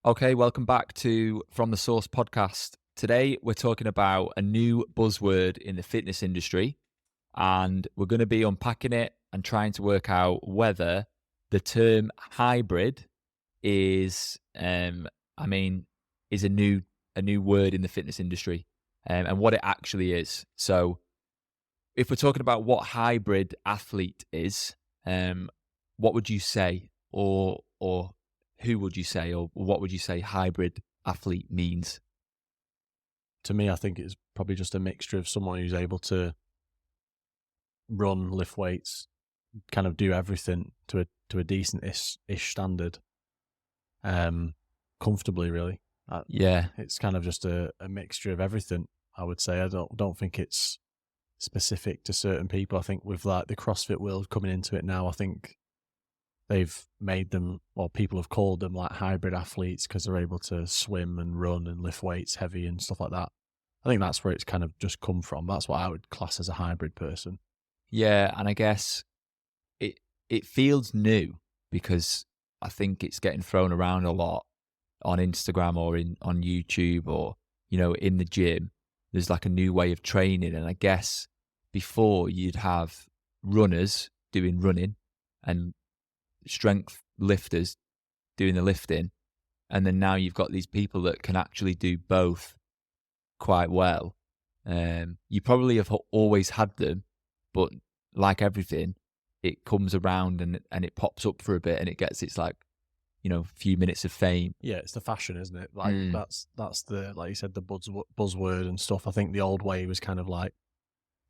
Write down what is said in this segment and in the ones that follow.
Okay, welcome back to From the Source podcast. Today, we're talking about a new buzzword in the fitness industry, and we're going to be unpacking it and trying to work out whether the term hybrid is, is a new word in the fitness industry, and what it actually is. So, if we're talking about what hybrid athlete is, what would you say, or who would you say, or what would you say hybrid athlete means? To me, I think it's probably just a mixture of someone who's able to run, lift weights, kind of do everything to a decent ish standard, comfortably. Really, Yeah, it's kind of just a mixture of everything. I would say I don't think it's specific to certain people. I think with like the CrossFit world coming into it now, I think they've made them, or people have called them like hybrid athletes because they're able to swim and run and lift weights heavy and stuff like that. I think that's where it's kind of just come from. That's what I would class as a hybrid person. yeah, and I guess it feels new because I think it's getting thrown around a lot on Instagram or on YouTube or in the gym. There's like a new way of training, and I guess before you'd have runners doing running and strength lifters doing the lifting, and then now you've got these people that can actually do both quite well. You probably have always had them, but like everything, it comes around and it pops up for a bit and it gets its few minutes of fame. Yeah, it's the fashion, isn't it? Like Mm. that's the, like you said, the buzzword and stuff. I think the old way was kind of like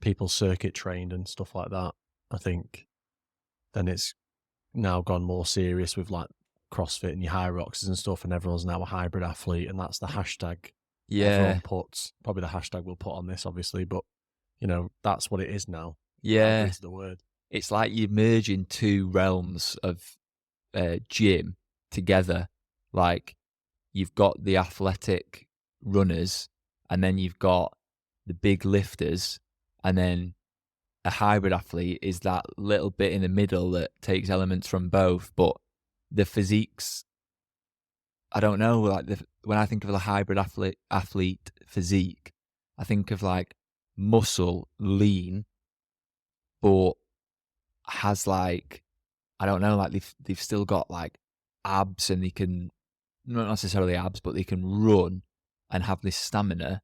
people circuit trained and stuff like that. I think then it's now gone more serious with like CrossFit and your high roxes and stuff, and everyone's now a hybrid athlete, and that's the hashtag everyone Yeah, puts. Probably the hashtag we'll put on this, obviously, but that's what it is now. yeah. Hybrid's the word. It's like you're merging two realms of gym together. Like you've got the athletic runners, and then you've got the big lifters, and then a hybrid athlete is that little bit in the middle that takes elements from both, but the physiques, I don't know, like when I think of a hybrid athlete physique, I think of like muscle, lean, but has like, I don't know, like they've still got like abs, and they can, not necessarily abs, but they can run and have this stamina,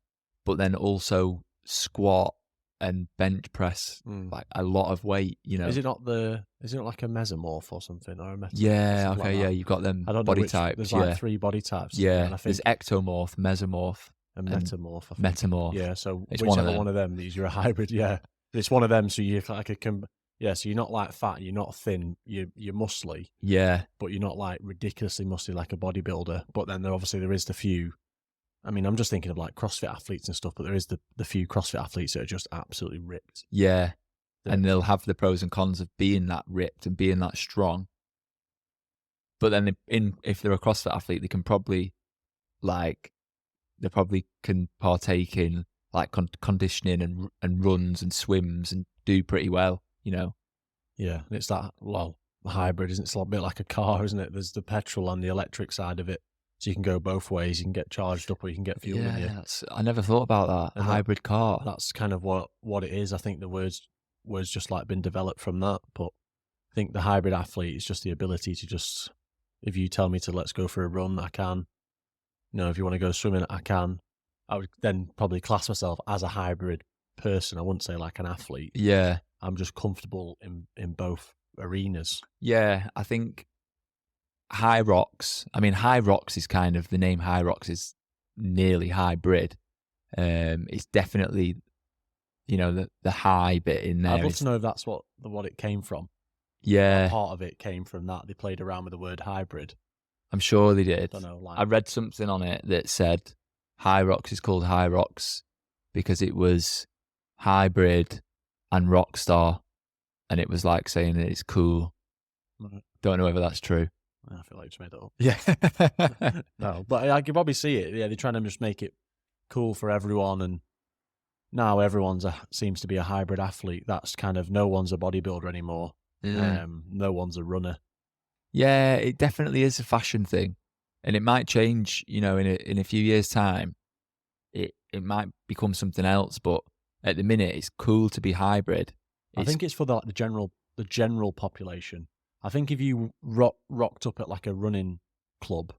but then also squat and bench press Mm. like a lot of weight, you know. Is it not like a mesomorph or something, or a metamorph or Yeah, something like okay, yeah, that? you've got them I don't know body which. There's types, like yeah. three body types, isn't there? Yeah, And I there's think ectomorph, mesomorph, a and metamorph. I think. metamorph. Yeah. So It's one of whichever them. one of them is, you're a hybrid. Yeah. It's one of them. So you're like yeah. So you're not like fat. You're not thin. You're muscly, Yeah, but you're not like ridiculously muscly like a bodybuilder. But then there is the few. I mean, I'm just thinking of like CrossFit athletes and stuff, but there is the few CrossFit athletes that are just absolutely ripped. yeah. That And they'll have the pros and cons of being that ripped and being that strong. But then if they're a CrossFit athlete, they can probably like they probably can partake in like conditioning and runs and swims and do pretty well, you know. Yeah, and it's that, well, hybrid, isn't it? It's a bit like a car, isn't it? There's the petrol and the electric side of it. So you can go both ways. You can get charged up or you can get fuel in Yeah, you. I never thought about that. A And hybrid car. that's kind of what it is. I think the words just like been developed from that. But I think the hybrid athlete is just the ability to just, if you tell me to let's go for a run, I can. If you want to go swimming, I can. I would then probably class myself as a hybrid person. I wouldn't say like an athlete. Yeah. I'm just comfortable in both arenas. Yeah, I think High Rocks is kind of, the name High Rocks is nearly hybrid. It's definitely, the high bit in I'd there love to is, know if that's what it came from. yeah, Part of it came from that. They played around with the word hybrid. I'm sure they did. Don't know, I like, read something on it that said High Rocks is called High Rocks because it was hybrid and rock star, and it was like saying that it's cool. Right. Don't know whether that's true. I feel like you just made it up. Yeah. No, but I can probably see it. Yeah, they're trying to just make it cool for everyone, and now everyone's seems to be a hybrid athlete. That's kind of, no one's a bodybuilder anymore. Mm. No one's a runner. Yeah, it definitely is a fashion thing. And it might change, you know, in a few years' time. It might become something else, but at the minute, it's cool to be hybrid. I think it's for the general population. I think if you rocked up at like a running club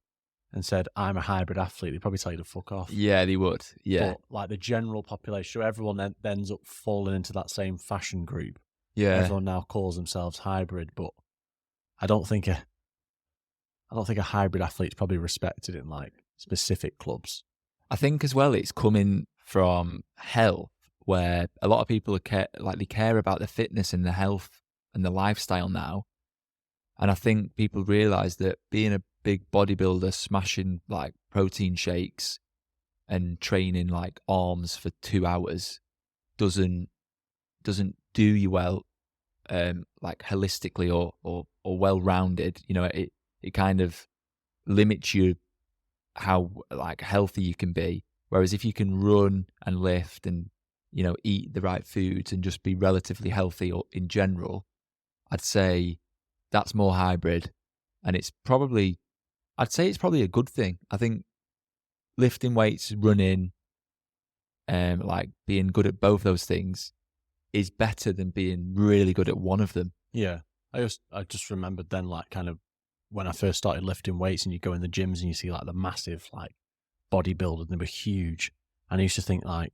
and said, I'm a hybrid athlete, they'd probably tell you to fuck off. Yeah, they would. Yeah. But like the general population, so everyone then ends up falling into that same fashion group. Yeah. Everyone now calls themselves hybrid, but I don't think a hybrid athlete's probably respected in like specific clubs. I think as well, it's coming from health, where a lot of people they care about the fitness and the health and the lifestyle now. And I think people realise that being a big bodybuilder, smashing like protein shakes and training like arms for 2 hours doesn't do you well, like holistically or well rounded. You know, it kind of limits you how like healthy you can be. Whereas if you can run and lift and, you know, eat the right foods and just be relatively healthy or in general, I'd say that's more hybrid. And I'd say it's probably a good thing. I think lifting weights, running, like being good at both those things is better than being really good at one of them. Yeah. I just remembered then, like, kind of when I first started lifting weights and you go in the gyms and you see like the massive like bodybuilders, they were huge. And I used to think like,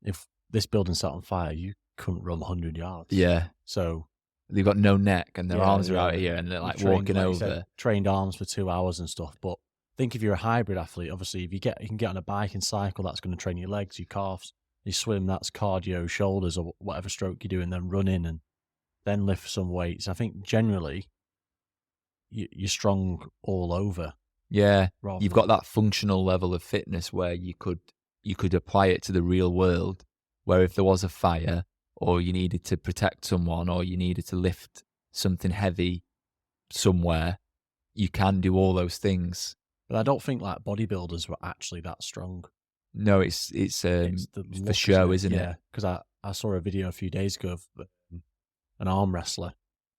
if this building set on fire, you couldn't run 100 yards. Yeah. So they've got no neck and their arms are out yeah, here and they're like trained, walking like you over. said, trained arms for 2 hours and stuff. But I think if you're a hybrid athlete, obviously if you can get on a bike and cycle, that's going to train your legs, your calves. You swim, that's cardio, shoulders, or whatever stroke you do, and then run in and then lift some weights. I think generally you're strong all over. Yeah, you've got that functional level of fitness where you could apply it to the real world, where if there was a fire or you needed to protect someone or you needed to lift something heavy somewhere, you can do all those things. But I don't think like bodybuilders were actually that strong. No, it's for show, isn't it? Yeah, because I saw a video a few days ago of an arm wrestler.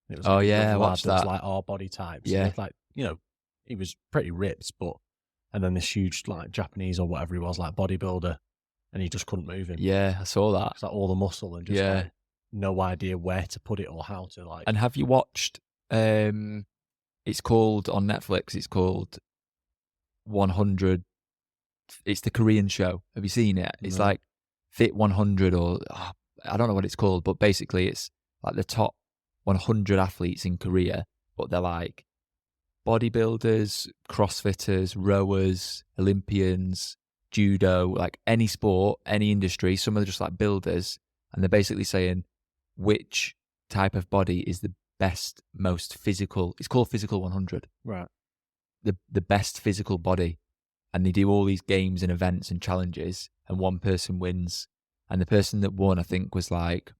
It was I lad watched that was that. like our body types. Yeah. And like, you know, he was pretty ripped, and then this huge like Japanese or whatever he was, like bodybuilder, and he just couldn't move him. Yeah, I saw that. It's like all the muscle and just like, no idea where to put it or how to like. And have you watched? It's called on Netflix. It's called 100. It's the Korean show. Have you seen it? It's No. like Fit 100 or I don't know what it's called, but basically it's like the top 100 athletes in Korea, but they're like bodybuilders, crossfitters, rowers, Olympians, judo, like any sport, any industry. Some are just like builders, and they're basically saying which type of body is the best, most physical. It's called Physical 100. Right. The best physical body. And they do all these games and events and challenges, and one person wins. And the person that won, I think, was like,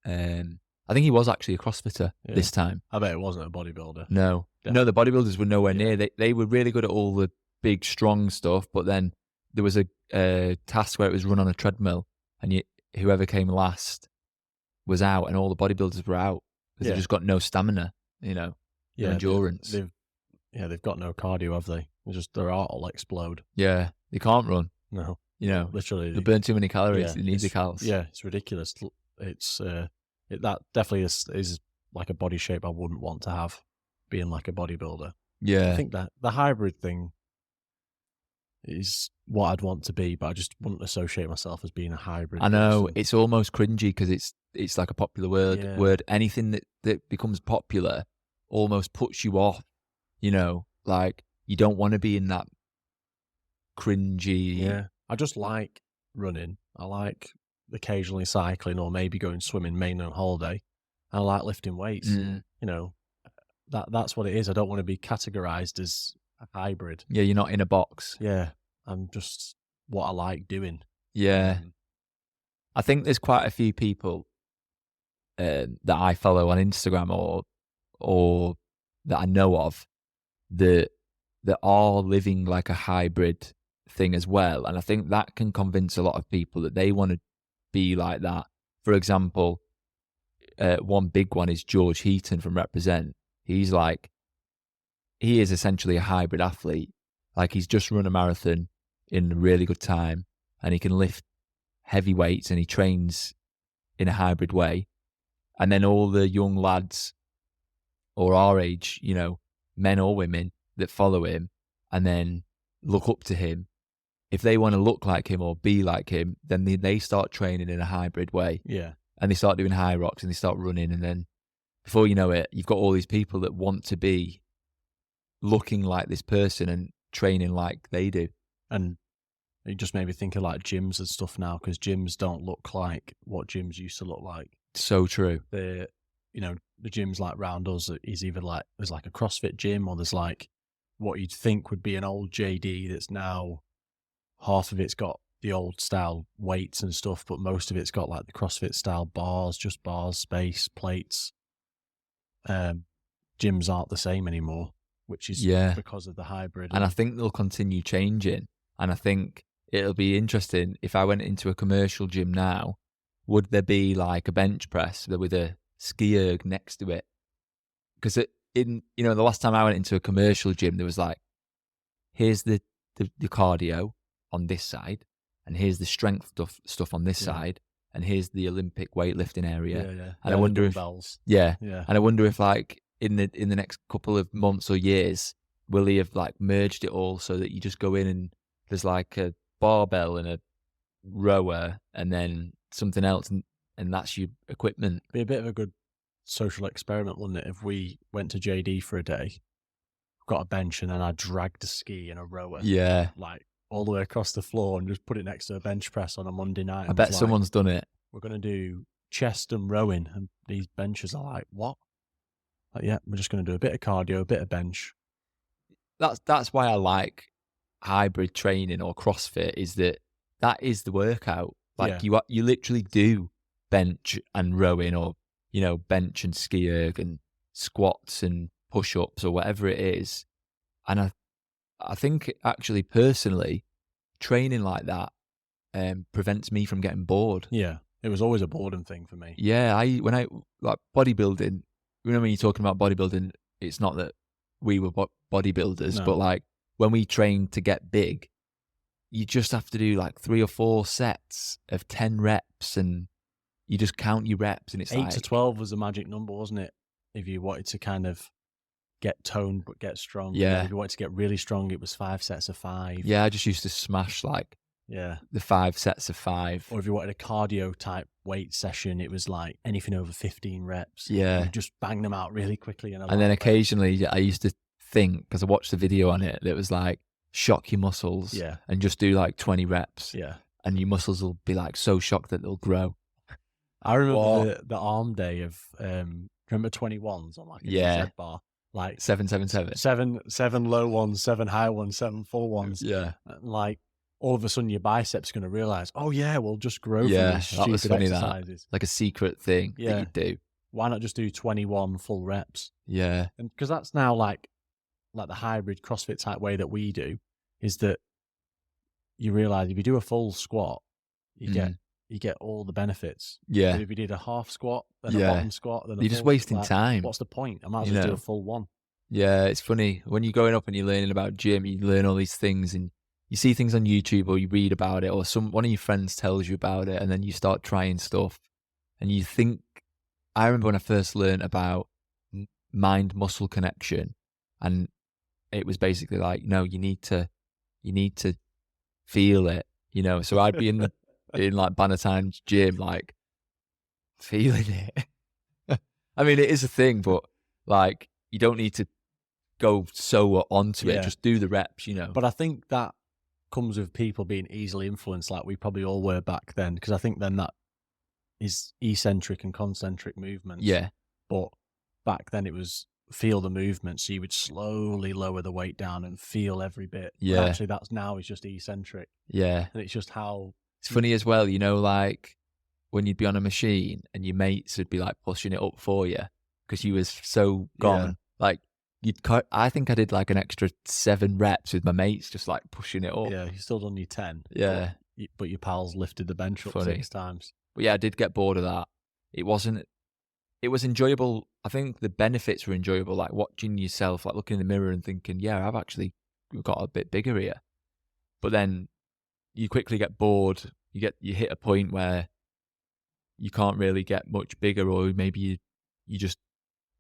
I think he was actually a CrossFitter this time. I bet it wasn't a bodybuilder. No, the bodybuilders were nowhere near. They were really good at all the big, strong stuff, but then there was a task where it was run on a treadmill, and whoever came last was out, and all the bodybuilders were out because they've just got no stamina, no endurance. They've got no cardio, have they? Their heart will explode. Yeah, they can't run. No, literally, they burn too many calories. They need the calories. Yeah, it's ridiculous. It's that definitely is like a body shape I wouldn't want to have, being like a bodybuilder. Yeah, I think that the hybrid thing is what I'd want to be, but I just wouldn't associate myself as being a hybrid. I know, person. it's almost cringy because it's like a popular word. Anything that becomes popular almost puts you off. Like you don't want to be in that cringy. Yeah, I just like running. I like occasionally cycling or maybe going swimming, mainly on holiday. I like lifting weights. That's what it is. I don't want to be categorized as a hybrid. Yeah, you're not in a box. Yeah, I'm just what I like doing. Yeah. I think there's quite a few people that I follow on Instagram or that I know of that are living like a hybrid thing as well. And I think that can convince a lot of people that they want to be like that. For example, one big one is George Heaton from Represent. He's like, he is essentially a hybrid athlete. Like, he's just run a marathon in a really good time, and he can lift heavy weights, and he trains in a hybrid way. And then all the young lads or our age, you know, men or women that follow him and then look up to him, if they want to look like him or be like him, then they start training in a hybrid way. Yeah. And they start doing high rocks and they start running. And then before you know it, you've got all these people that want to be looking like this person and training like they do. And it just made me think of like gyms and stuff now, because gyms don't look like what gyms used to look like. So true. The gyms like round us is either like, there's like a CrossFit gym, or there's like what you'd think would be an old JD that's now half of it's got the old style weights and stuff, but most of it's got like the CrossFit style bars, just bars, space, plates. Gyms aren't the same anymore, which is because of the hybrid. And I think they'll continue changing. And I think it'll be interesting if I went into a commercial gym now, would there be like a bench press with a ski erg next to it? Because the last time I went into a commercial gym, there was like, here's the cardio on this side, and here's the strength stuff on this side, and here's the Olympic weightlifting area. And I wonder if and I wonder if like in the next couple of months or years, will he have like merged it all so that you just go in and there's like a barbell and a rower and then something else, and that's your equipment. Be a bit of a good social experiment, wouldn't it, if we went to JD for a day, got a bench, and then I dragged a ski and a rower, like all the way across the floor, and just put it next to a bench press on a Monday night. I bet someone's done it. We're going to do chest and rowing, and these benches are like, what? Like, yeah, we're just going to do a bit of cardio, a bit of bench. That's why I like hybrid training or CrossFit, is that is the workout. Like you literally do bench and rowing, or bench and ski erg and squats and push-ups or whatever it is. And I think actually personally, training like that prevents me from getting bored. Yeah, it was always a boredom thing for me. Yeah, when I like bodybuilding, when you're talking about bodybuilding, it's not that we were bodybuilders, but like when we trained to get big, you just have to do like 3 or 4 sets of 10 reps, and you just count your reps, and it's 8 to 12 was the magic number, wasn't it? If you wanted to kind of get toned but get strong. Yeah. If you wanted to get really strong, it was 5 sets of 5. Yeah, I just used to smash like the 5 sets of 5. Or if you wanted a cardio type weight session, it was like anything over 15 reps. Yeah. You just bang them out really quickly. And then occasionally I used to think, because I watched a video on it, that was like, shock your muscles and just do like 20 reps. Yeah. And your muscles will be like so shocked that they'll grow. I remember the arm day of, remember 21s on like a Z bar? Like 777. 7 low ones, 7 high ones, 7 full ones. Yeah. Like all of a sudden your biceps are going to realize, oh yeah, we'll just grow from these stupid exercises. Like a secret thing that you do. Why not just do 21 full reps? Yeah. And because that's now like the hybrid CrossFit type way that we do, is that you realize if you do a full squat, you get all the benefits. Yeah. But if you did a half squat, then a bottom squat, then you're just wasting time. What's the point? I might as well do a full one. Yeah, it's funny. When you're growing up and you're learning about gym, you learn all these things, and you see things on YouTube, or you read about it, or one of your friends tells you about it, and then you start trying stuff. And you think, I remember when I first learned about mind-muscle connection, and it was basically like, no, you need to feel it, So I'd be in like Bannatyne's gym, like feeling it. I mean, it is a thing, but like you don't need to go so onto it. Just do the reps, But I think that comes with people being easily influenced, like we probably all were back then, because I think then that is eccentric and concentric movements. Yeah. But back then it was feel the movement, so you would slowly lower the weight down and feel every bit. Yeah. But actually that's now is just eccentric. Yeah. And it's just how... It's funny as well, like when you'd be on a machine and your mates would be like pushing it up for you because you was so gone. Like I think I did like an extra 7 reps with my mates, just like pushing it up. Yeah, you still done your 10. Yeah. But your pals lifted the bench up 6 times. But yeah, I did get bored of that. It wasn't it was enjoyable. I think the benefits were enjoyable, like watching yourself, like looking in the mirror and thinking, yeah, I've actually got a bit bigger here. But then you quickly get bored. You hit a point where you can't really get much bigger, or maybe you just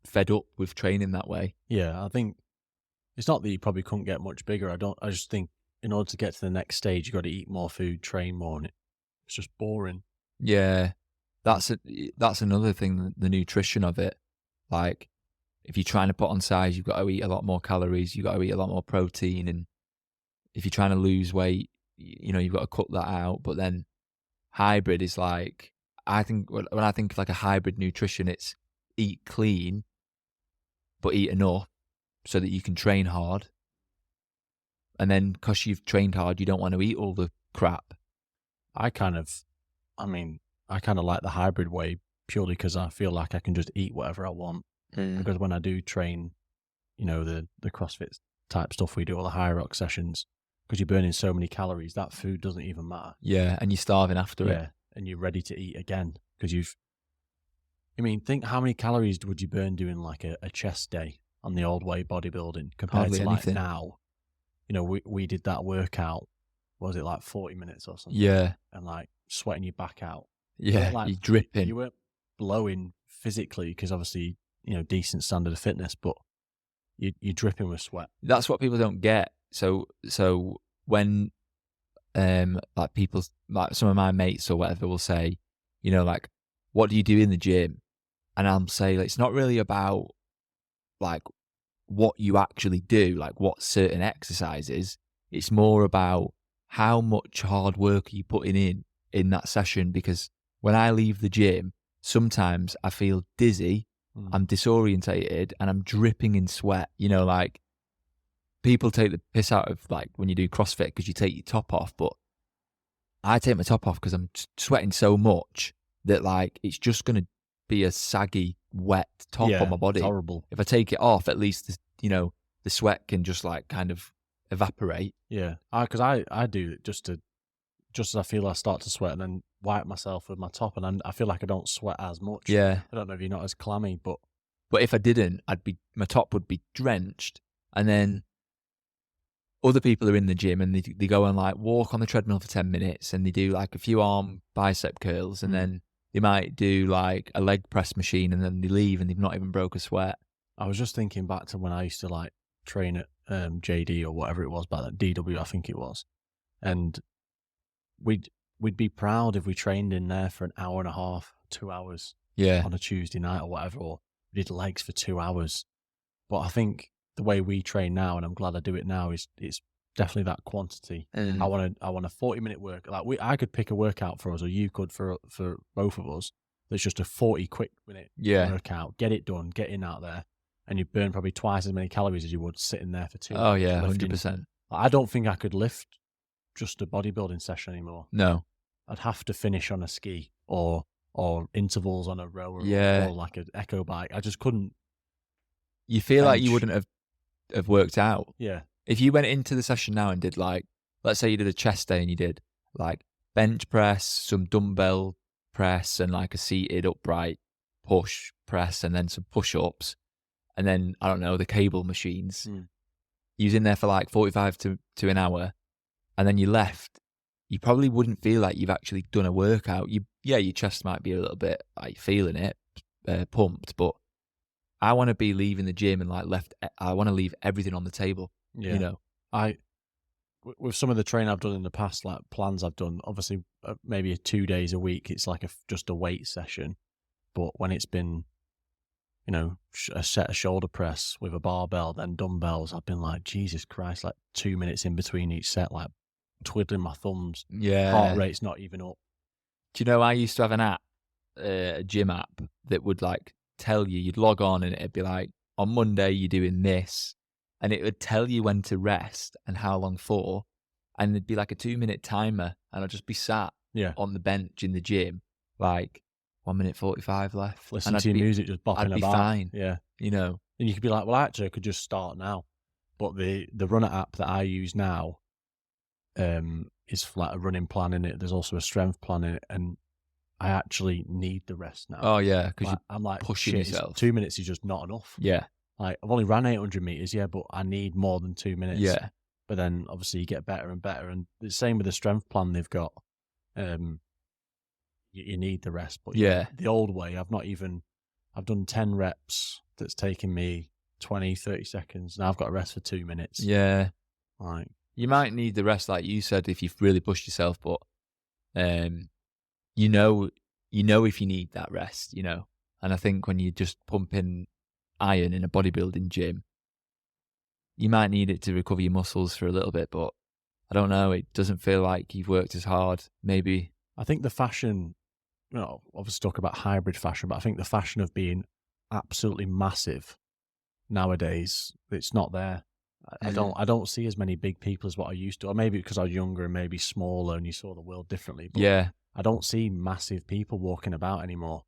fed up with training that way. Yeah, I think it's not that you probably couldn't get much bigger. I just think in order to get to the next stage, you got to eat more food, train more, and it's just boring. Yeah, that's another thing. The nutrition of it, like if you're trying to put on size, you've got to eat a lot more calories. You've got to eat a lot more protein, and if you're trying to lose weight, you've got to cut that out. But then hybrid is like, I think when I think of like a hybrid nutrition, it's eat clean, but eat enough so that you can train hard. And then because you've trained hard, you don't want to eat all the crap. I kind of like the hybrid way purely because I feel like I can just eat whatever I want. Because when I do train, the CrossFit type stuff, we do all the high rock sessions, because you're burning so many calories, that food doesn't even matter. Yeah, and you're starving after it. Yeah, and you're ready to eat again because think how many calories would you burn doing like a chest day on the old way bodybuilding compared Hardly to anything. like now? We did that workout, what was it, like 40 minutes or something? Yeah. And like sweating your back out. Yeah, like, you're dripping. You weren't blowing physically because obviously, decent standard of fitness, but you're dripping with sweat. That's what people don't get. So when like people, like some of my mates or whatever will say, like, what do you do in the gym? And I'll say, like, it's not really about like what you actually do, like what certain exercises. It's more about how much hard work are you putting in that session. Because when I leave the gym, sometimes I feel dizzy, I'm disorientated, and I'm dripping in sweat. Like people take the piss out of like when you do CrossFit because you take your top off, but I take my top off because I'm sweating so much that like it's just going to be a saggy, wet top on my body. It's horrible. If I take it off, at least the sweat can just like kind of evaporate. Yeah, because I do it just as I feel I start to sweat, and then wipe myself with my top, and I feel like I don't sweat as much. Yeah, I don't know if you're not as clammy, but if I didn't, my top would be drenched, and then other people are in the gym and they go and like walk on the treadmill for 10 minutes and they do like a few arm bicep curls, and then they might do like a leg press machine, and then they leave and they've not even broke a sweat. I was just thinking back to when I used to like train at JD or whatever it was back then, DW I think it was, and we'd be proud if we trained in there for an hour and a half, 2 hours, on a Tuesday night or whatever, or we did legs for 2 hours. But I think the way we train now, and I'm glad I do it now, is it's definitely that quantity. I want a 40-minute work. Like I could pick a workout for us, or you could for both of us. That's just a 40 quick minute workout. Get it done. Get in out there, and you burn probably twice as many calories as you would sitting there for 2 hours. Oh yeah, lifting. 100%. I don't think I could lift just a bodybuilding session anymore. No, I'd have to finish on a ski or intervals on a rower or like an echo bike. I just couldn't. You feel like you wouldn't have worked out. Yeah. If you went into the session now and did like, let's say you did a chest day and you did like bench press, some dumbbell press, and like a seated upright push press, and then some push-ups, and then, I don't know, the cable machines. You was in there for like 45 to an hour, and then you left, you probably wouldn't feel like you've actually done a workout. Your chest might be a little bit like feeling it, pumped, but I want to be leaving the gym and like I want to leave everything on the table. Yeah. With some of the training I've done in the past, like plans I've done, obviously maybe 2 days a week, it's like just a weight session. But when it's been, a set of shoulder press with a barbell, then dumbbells, I've been like, Jesus Christ, like 2 minutes in between each set, like twiddling my thumbs. Yeah. Heart rate's not even up. Do you know, I used to have an app, a gym app, that would like tell you'd log on and it'd be like, on Monday you're doing this, and it would tell you when to rest and how long for, and it'd be like a 2-minute timer, and I'd just be sat on the bench in the gym, like 1 minute 45 left. Listen to your music just bopping about. I'd be fine. Yeah. And you could be like, well, actually I could just start now. But the runner app that I use now is like a running plan in it. There's also a strength plan in it, and I actually need the rest now. Oh yeah, because Like, I'm like, pushing shit, yourself. 2 minutes is just not enough. Yeah, Like, I've only ran 800 meters, yeah, but I need more than 2 minutes. yeah, But then obviously you get better and better, and the same with the strength plan they've got. You need the rest, but yeah. the old way, I've done 10 reps that's taken me 20, 30 seconds. Now I've got a rest for 2 minutes. Yeah. Like, You might need the rest, like you said, if you've really pushed yourself, but you know if you need that rest, you know. And I think when you're just pumping iron in a bodybuilding gym, you might need it to recover your muscles for a little bit, but I don't know. It doesn't feel like you've worked as hard. Maybe. I think the fashion, obviously talk about hybrid fashion, but I think the fashion of being absolutely massive nowadays, it's not there. I don't see as many big people as what I used to, or maybe because I was younger and maybe smaller and you saw the world differently. But Yeah. I don't see massive people walking about anymore,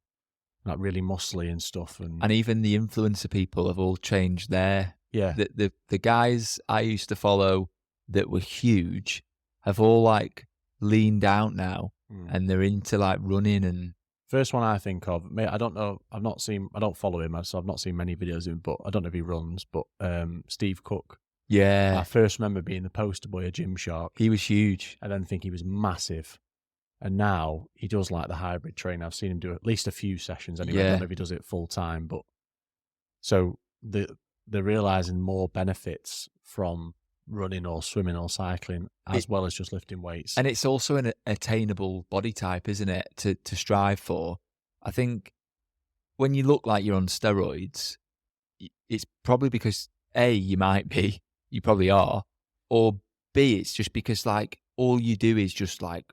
like really muscly and stuff. And even the influencer people have all changed their. Yeah. The guys I used to follow that were huge have all like leaned out now, and they're into like running and. First one I think of, mate, I don't know, I don't follow him, so I've not seen many videos of him, but I don't know if he runs, but Steve Cook. Yeah. I first remember being the poster boy of Gymshark. He was huge. I then think he was massive. And now he does like the hybrid training. I've seen him do at least a few sessions anyway. I don't know if he does it full time, but so they're realizing more benefits from running or swimming or cycling as well as just lifting weights. And it's also an attainable body type, isn't it, to strive for? I think when you look like you're on steroids, it's probably because A, you might be, you probably are, or B, it's just because like all you do is just like,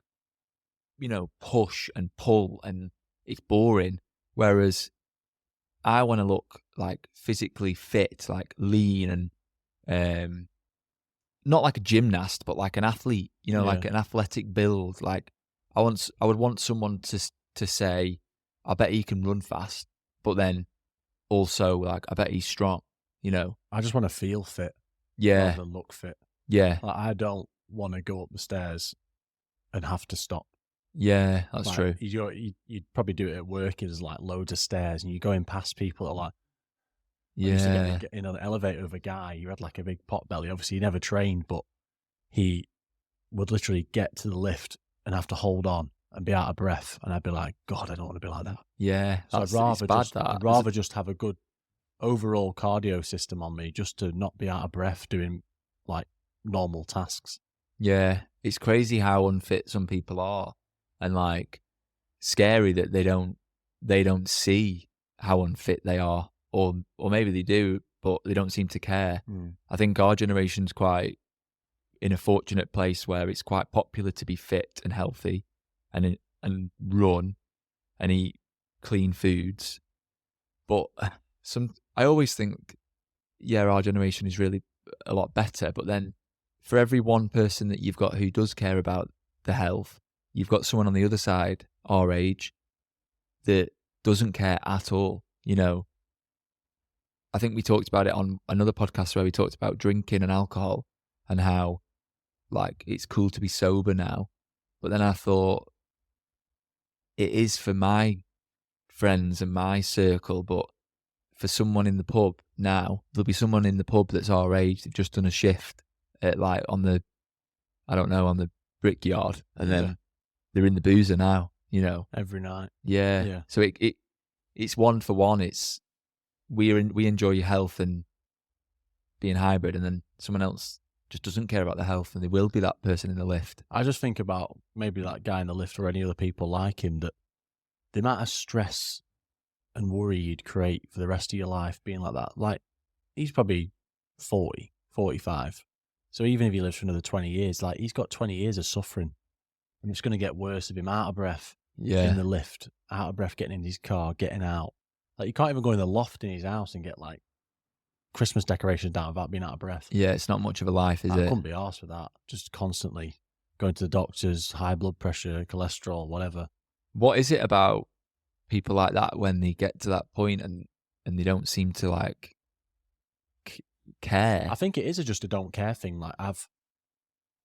you know, push and pull and it's boring. Whereas I want to look like physically fit, like lean and not like a gymnast, but like an athlete, you know, like an athletic build. Like I would want someone to say, I bet he can run fast, but then also like I bet he's strong, you know. I just want to feel fit. Yeah. Rather than look fit. Yeah. Like, I don't want to go up the stairs and have to stop. Yeah, that's like, true. You'd probably do it at work. There's like loads of stairs, and you're going past people that are like, I Yeah. used to get in an elevator with a guy who had like a big pot belly. Obviously, he never trained, but he would literally get to the lift and have to hold on and be out of breath. And I'd be like, God, I don't want to be like that. Yeah. So I'd rather just have a good overall cardio system on me, just to not be out of breath doing like normal tasks. Yeah. It's crazy how unfit some people are, and like scary that they don't see how unfit they are, or maybe they do, but they don't seem to care. I think our generation's quite in a fortunate place where it's quite popular to be fit and healthy and run and eat clean foods. But I always think, yeah, our generation is really a lot better. But then for every one person that you've got who does care about the health, you've got someone on the other side, our age, that doesn't care at all, you know. I think we talked about it on another podcast where we talked about drinking and alcohol and how, like, it's cool to be sober now. But then I thought, it is for my friends and my circle, but for someone in the pub now, there'll be someone in the pub that's our age, they've just done a shift at like on the brickyard, and then they're in the boozer now, you know. Every night. Yeah. So it's one for one. It's we enjoy your health and being hybrid, and then someone else just doesn't care about the health, and they will be that person in the lift. I just think about maybe that guy in the lift or any other people like him, that the amount of stress and worry you'd create for the rest of your life being like that. Like, he's probably 40, 45. So even if he lives for another 20 years, like, he's got 20 years of suffering. And it's going to get worse of him out of breath in the lift, out of breath getting in his car, getting out. Like, you can't even go in the loft in his house and get, like, Christmas decorations down without being out of breath. Yeah, it's not much of a life, is it? I couldn't be arsed with that. Just constantly going to the doctors, high blood pressure, cholesterol, whatever. What is it about people like that when they get to that point and they don't seem to, like, care? I think it is just a don't care thing. Like, I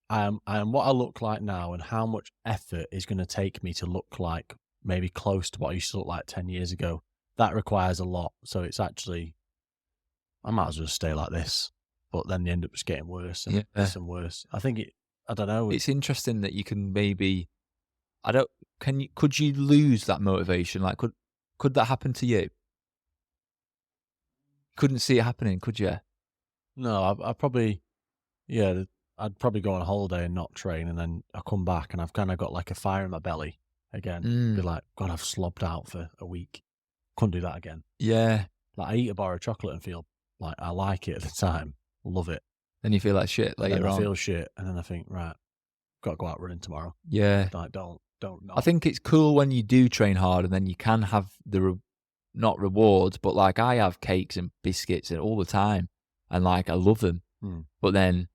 am what I look like now, and how much effort is going to take me to look like maybe close to what I used to look like 10 years ago. That requires a lot. So it's actually, I might as well stay like this. But then they end up just getting worse and worse and worse. I think I don't know. It's interesting that you can maybe, could you lose that motivation? Like, could that happen to you? Couldn't see it happening, could you? No, I probably, yeah, I'd probably go on holiday and not train, and then I come back and I've kind of got like a fire in my belly again. Be like, God, I've slobbed out for a week. Couldn't do that again. Yeah. Like I eat a bar of chocolate and feel like I like it at the time, love it. Then you feel like shit later on. I feel shit, and then I think, right, got to go out running tomorrow. Yeah. Like, don't. I think it's cool when you do train hard, and then you can have not rewards, but like I have cakes and biscuits and all the time, and like I love them. But then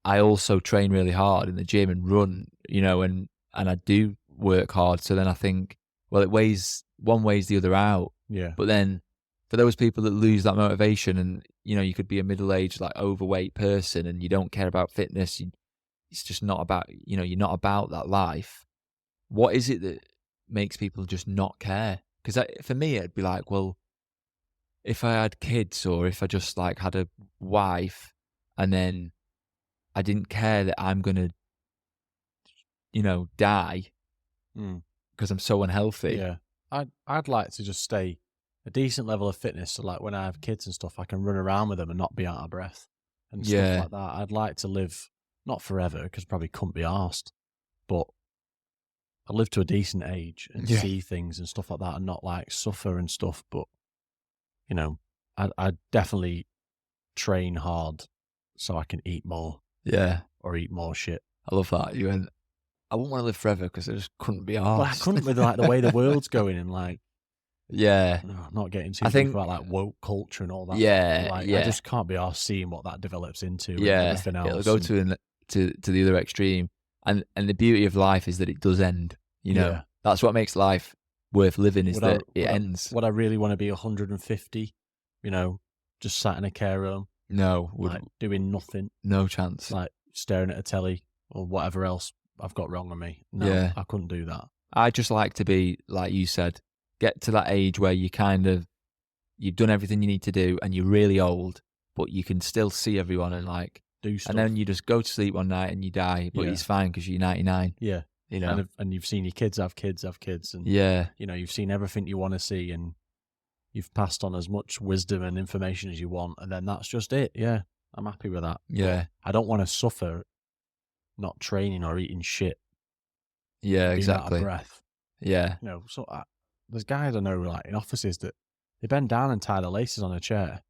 I also train really hard in the gym and run, and I do work hard. So then I think, well, it weighs one weighs the other out. Yeah. But then for those people that lose that motivation, and you could be a middle-aged, like overweight person, and you don't care about fitness. It's just not about, you're not about that life. What is it that makes people just not care? Because for me, it'd be like, well, if I had kids, or if I just like had a wife, and then I didn't care that I'm gonna, die because I'm so unhealthy. Yeah, I'd like to just stay a decent level of fitness, so like when I have kids and stuff, I can run around with them and not be out of breath and stuff like that. I'd like to live not forever, because probably couldn't be arsed, but I live to a decent age and see things and stuff like that, and not like suffer and stuff. But I'd definitely train hard so I can eat more. Yeah, or eat more shit. I love that. I wouldn't want to live forever because I just couldn't be arsed. Well, I couldn't with like the way the world's going, and like, I'm not getting too deep about like woke culture and all that. I just can't be arsed seeing what that develops into. And everything else. It'll go to the other extreme, and the beauty of life is that it does end. That's what makes life worth living, is that it ends. Would I really want to be 150? Just sat in a care home. No, like doing nothing. No chance. Like staring at a telly or whatever else I've got wrong with me. No, I couldn't do that. I just like to be, like you said, get to that age where you've done everything you need to do, and you're really old, but you can still see everyone and like do stuff. And then you just go to sleep one night and you die, but it's fine because you're 99. Yeah. And you've seen your kids have kids, and you've seen everything you want to see, and you've passed on as much wisdom and information as you want, and then that's just it. Yeah, I'm happy with that. Yeah. But I don't want to suffer not training or eating shit. Yeah, exactly. Out of breath. Yeah. So there's guys I know, like in offices, that they bend down and tie their laces on a chair,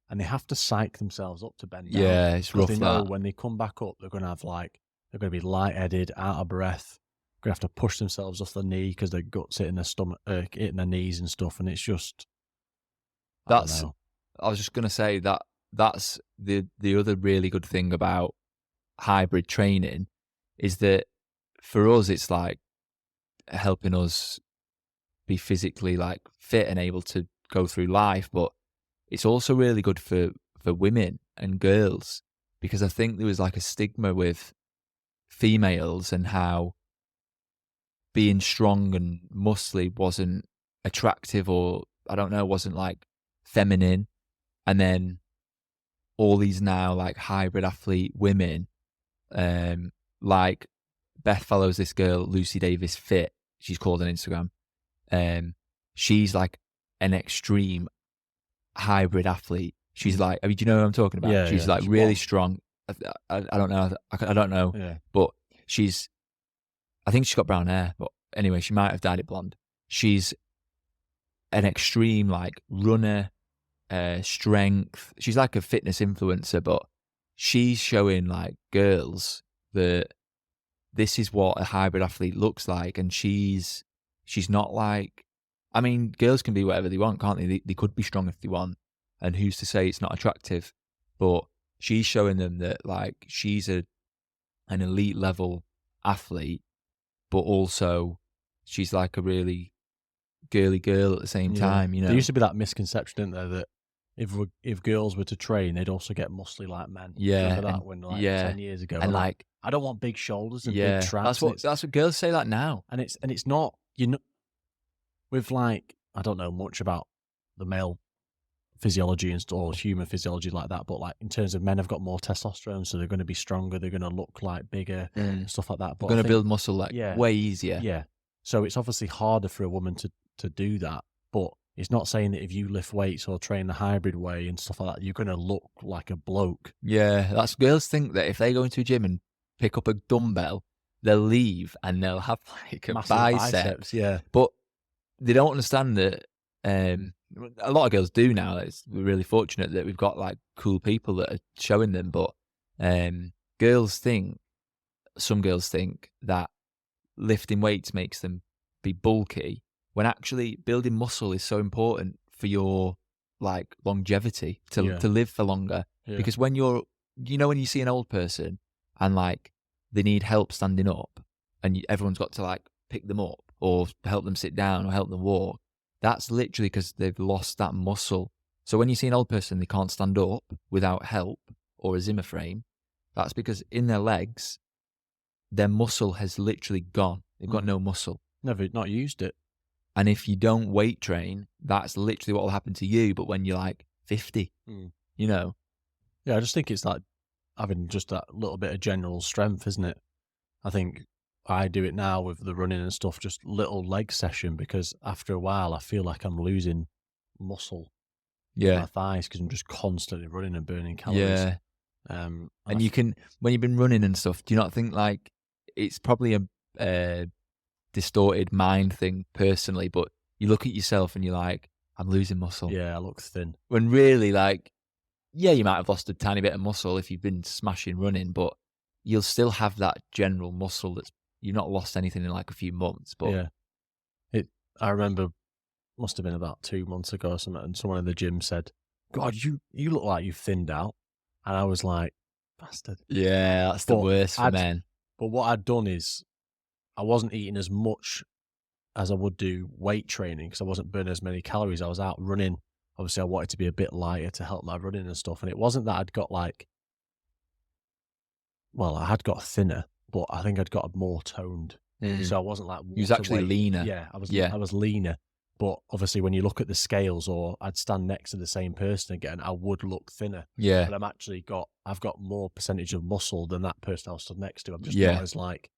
and they have to psych themselves up to bend down. Yeah, it's rough. They know when they come back up, they're going to be lightheaded, out of breath. Going to have to push themselves off the knee because their guts hitting their stomach, hitting their knees and stuff, and it's just. I was just going to say that's the other really good thing about hybrid training, is that for us it's like helping us be physically like fit and able to go through life, but it's also really good for women and girls, because I think there was like a stigma with females and how being strong and muscly wasn't attractive, or I don't know, wasn't like feminine. And then all these now like hybrid athlete women, like Beth follows this girl, Lucy Davis Fit, she's called on Instagram. She's like an extreme hybrid athlete. She's like, do you know what I'm talking about? Yeah, she's like really strong. I don't know. I don't know. Yeah. But I think she's got brown hair, but anyway, she might have dyed it blonde. She's an extreme like runner, strength. She's like a fitness influencer, but she's showing like girls that this is what a hybrid athlete looks like. And she's not like, I mean, girls can be whatever they want, can't they? They could be strong if they want. And who's to say it's not attractive? But she's showing them that like she's an elite level athlete, but also she's like a really girly girl at the same time, There used to be that misconception, didn't there, that if girls were to train, they'd also get muscly like men. Yeah. Remember that when 10 years ago? And like, I don't want big shoulders and big traps. That's what girls say like now. And it's not, With like, I don't know much about the male physiology and or human physiology like that, but like in terms of men have got more testosterone, so they're going to be stronger, they're going to look like bigger, stuff like that. You're But I going to think, build muscle like yeah, way easier. yeah. So it's obviously harder for a woman to do that, but it's not saying that if you lift weights or train the hybrid way and stuff like that, you're going to look like a bloke. Yeah, that's girls think that if they go into a gym and pick up a dumbbell, they'll leave and they'll have like a Massive biceps, yeah. But they don't understand that a lot of girls do now. We're really fortunate that we've got like cool people that are showing them. But girls think, some girls think that lifting weights makes them be bulky, when actually building muscle is so important for your like longevity to live for longer. Yeah. Because when when you see an old person and like they need help standing up, and everyone's got to like pick them up or help them sit down or help them walk, that's literally because they've lost that muscle. So when you see an old person, they can't stand up without help or a Zimmer frame, that's because in their legs, their muscle has literally gone. They've got no muscle. Never not used it. And if you don't weight train, that's literally what will happen to you. But when you're like 50, you know? Yeah, I just think it's like having just that little bit of general strength, isn't it? I think I do it now with the running and stuff, just little leg session, because after a while I feel like I'm losing muscle in my thighs because I'm just constantly running and burning calories. Yeah. And you can, when you've been running and stuff, do you not think like it's probably a distorted mind thing personally, but you look at yourself and you're like, I'm losing muscle. Yeah, I look thin. When really, like, yeah, you might have lost a tiny bit of muscle if you've been smashing running, but you'll still have that general muscle that's, you've not lost anything in like a few months. But yeah, I remember, must have been about 2 months ago or something, and someone in the gym said, God, you look like you've thinned out. And I was like, bastard. Yeah, that's the worst for men. But what I'd done is I wasn't eating as much as I would do weight training because I wasn't burning as many calories. I was out running. Obviously, I wanted to be a bit lighter to help my running and stuff. And it wasn't that I'd got like, well, I had got thinner, but I think I'd got more toned. So I wasn't like, you was actually leaner. Yeah, I was leaner. But obviously, when you look at the scales, or I'd stand next to the same person again, I would look thinner. Yeah. But I've got more percentage of muscle than that person I was stood next to. I'm just not as like,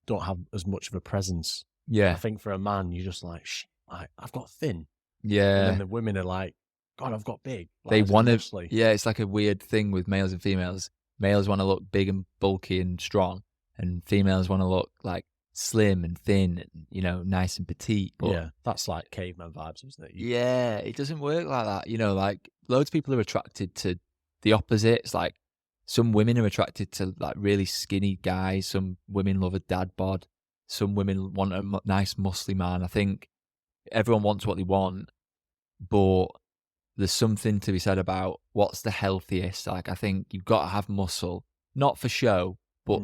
don't have as much of a presence. Yeah. I think for a man, you're just like, shit, I've got thin. Yeah. And then the women are like, God, I've got big. Like, they want to, it's like a weird thing with males and females. Males want to look big and bulky and strong, and females want to look like slim and thin and, nice and petite. But yeah, that's like caveman vibes, isn't it? Yeah, it doesn't work like that. Like loads of people are attracted to the opposites. Like some women are attracted to like really skinny guys. Some women love a dad bod. Some women want a nice muscly man. I think everyone wants what they want, but there's something to be said about what's the healthiest. Like I think you've got to have muscle, not for show, but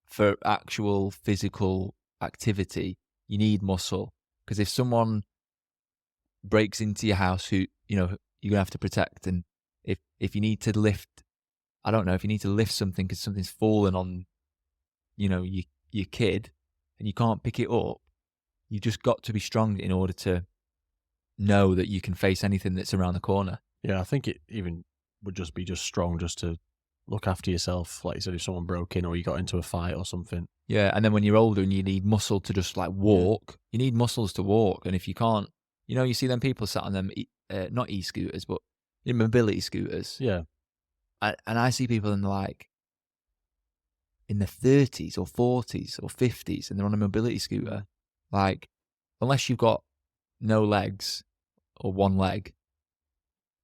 for actual physical activity, you need muscle. Because if someone breaks into your house who, you're going to have to protect, and if you need to lift, I don't know, if you need to lift something because something's fallen on, your kid, and you can't pick it up, you've just got to be strong in order to know that you can face anything that's around the corner. Yeah, I think it even would just be strong just to look after yourself. Like you said, if someone broke in or you got into a fight or something. Yeah, and then when you're older and you need muscle to just like walk, you need muscles to walk. And if you can't, you see them people sat on them, not e-scooters, but mobility scooters. Yeah. And I see people in like in their 30s or 40s or 50s and they're on a mobility scooter. Like, unless you've got no legs or one leg,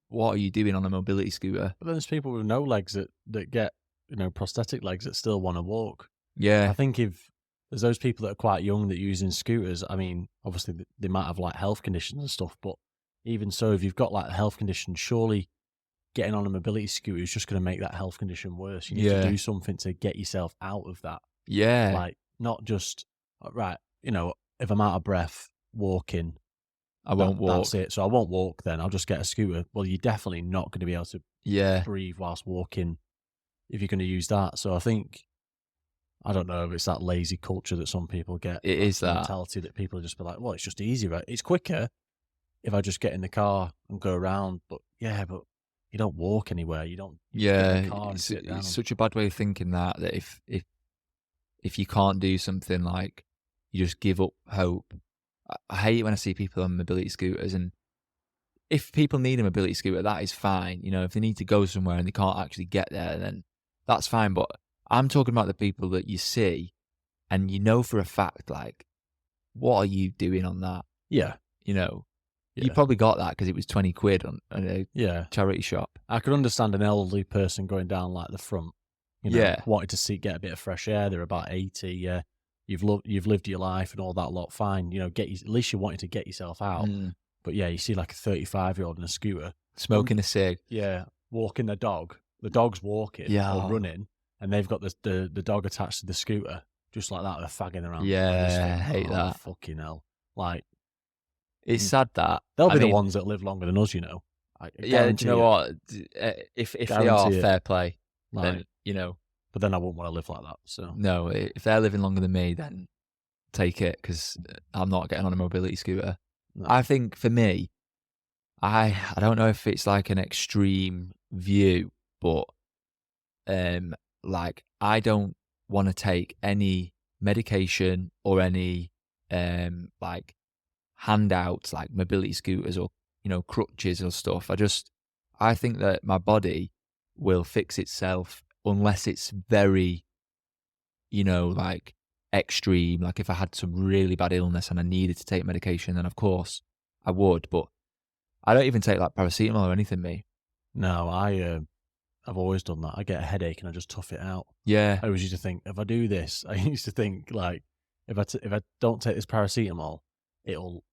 what are you doing on a mobility scooter? But then there's people with no legs that get, prosthetic legs that still want to walk. Yeah. I think if there's those people that are quite young that are using scooters, I mean, obviously they might have like health conditions and stuff, but even so, if you've got like a health condition, surely getting on a mobility scooter is just going to make that health condition worse. You need to do something to get yourself out of that. Yeah. Like, not just, right, if I'm out of breath walking, I won't walk. That's it. So I won't walk then. I'll just get a scooter. Well, you're definitely not going to be able to breathe whilst walking if you're going to use that. So I think I don't know if it's that lazy culture that some people get. It is that. mentality that people just be like, well, it's just easier. It's quicker if I just get in the car and go around. But yeah, but you don't walk anywhere. You don't just get in the car and sit down. It's such a bad way of thinking that if you can't do something, like, you just give up hope. I hate it when I see people on mobility scooters, and if people need a mobility scooter, that is fine. You know, if they need to go somewhere and they can't actually get there, then that's fine. But I'm talking about the people that you see and you know for a fact, like, what are you doing on that? Yeah. You know, Yeah. you probably got that because it was 20 quid on a charity shop. I could understand an elderly person going down like the front, you know, wanted to get a bit of fresh air. They're about 80. Yeah. You've lived your life and all that lot. Fine. You know, at least you're wanting to get yourself out. But yeah, you see like a 35-year-old in a scooter. Smoking a cig. Yeah. Walking the dog. The dog's walking or running, and they've got the dog attached to the scooter. Just like that, they're fagging around. Yeah, I hate that. Fucking hell. Like, it's sad that. They'll be the ones that live longer than us, you know. Do you know what? If they are, fair play, then, you know. But then I wouldn't want to live like that, so. No, if they're living longer than me, then take it, because I'm not getting on a mobility scooter. No. I think for me, I don't know if it's like an extreme view, but like, I don't want to take any medication or any like handouts, like mobility scooters or, you know, crutches or stuff. I think that my body will fix itself unless it's very, you know, like, extreme. Like, if I had some really bad illness and I needed to take medication, then of course I would. But I don't even take like paracetamol or anything, me. No, I've always done that. I get a headache and I just tough it out. Yeah. I always used to think, if I do this, I used to think, like, if I don't take this paracetamol, it'll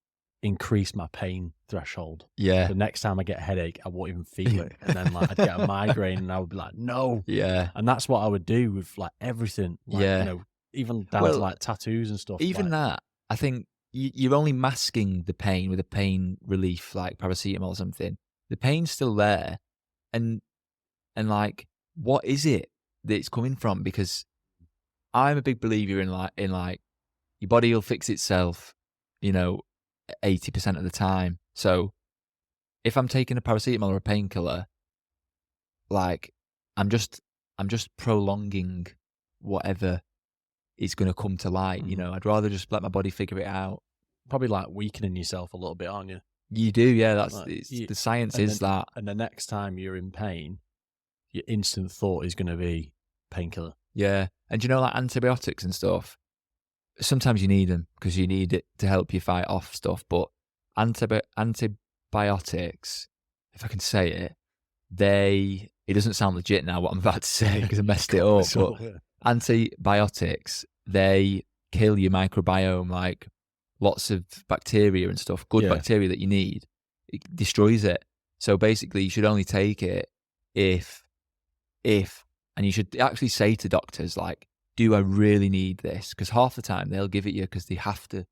increase my pain threshold. Yeah. The next time I get a headache, I won't even feel it. And then, like, I'd get a migraine and I would be like, no. Yeah. And that's what I would do with, like, everything. Like, you know, even down to, like, tattoos and stuff. Even that, I think you're only masking the pain with a pain relief, like paracetamol or something. The pain's still there. And like, what is it that it's coming from? Because I'm a big believer in like your body will fix itself, you know, 80% of the time. So if I'm taking a paracetamol or a painkiller, like, I'm just prolonging whatever is going to come to light. You know, I'd rather just let my body figure it out. Probably like weakening yourself a little bit, aren't you? You do, yeah. That's like, the science is that. And the next time you're in pain, your instant thought is going to be painkiller. Yeah. And you know, like antibiotics and stuff, sometimes you need them because you need it to help you fight off stuff. But antibiotics, if I can say it, it doesn't sound legit now what I'm about to say because I messed it up. But antibiotics, they kill your microbiome, like lots of bacteria and stuff, good bacteria that you need. It destroys it. So basically, you should only take it if, and you should actually say to doctors, like, do I really need this? Because half the time they'll give it you because they have to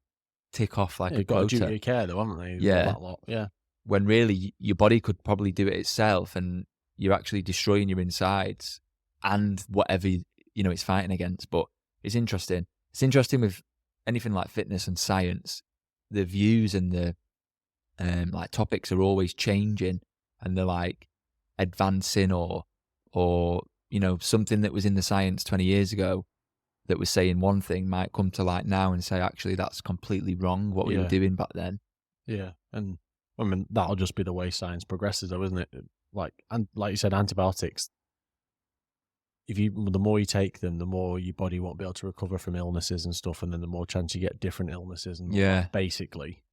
tick off like a got quota. a duty of care though, haven't they? Yeah. That lot. Yeah. When really your body could probably do it itself, and you're actually destroying your insides and whatever, you know, it's fighting against. But it's interesting. It's interesting with anything like fitness and science. The views and the like topics are always changing, and they're like advancing, or you know, something that was in the science 20 years ago that was saying one thing might come to light now and say, actually, that's completely wrong what we were doing back then. Yeah. And I mean, that'll just be the way science progresses though, isn't it? Like you said, antibiotics, the more you take them, the more your body won't be able to recover from illnesses and stuff, and then the more chance you get different illnesses. And basically,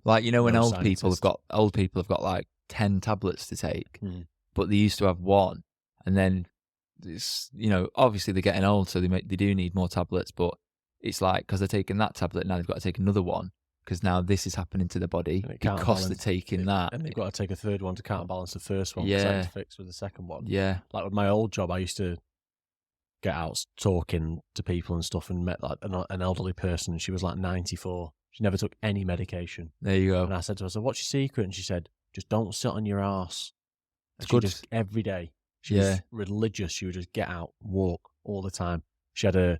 like, you know, when old people have got like 10 tablets to take, but they used to have one, and then it's, you know, obviously they're getting old, so they do need more tablets, but it's like, because they're taking that tablet now, they've got to take another one because now this is happening to the body because they're taking that, and they've got to take a third one to counterbalance the first one. Yeah, to fix with the second one. Yeah, like with my old job, I used to get out talking to people and stuff, and met like an elderly person, and she was like 94. She never took any medication. There you go. And I said to her, "So what's your secret?" And she said, "Just don't sit on your arse." It's good. Just every day. She was religious. She would just get out, walk all the time. She had a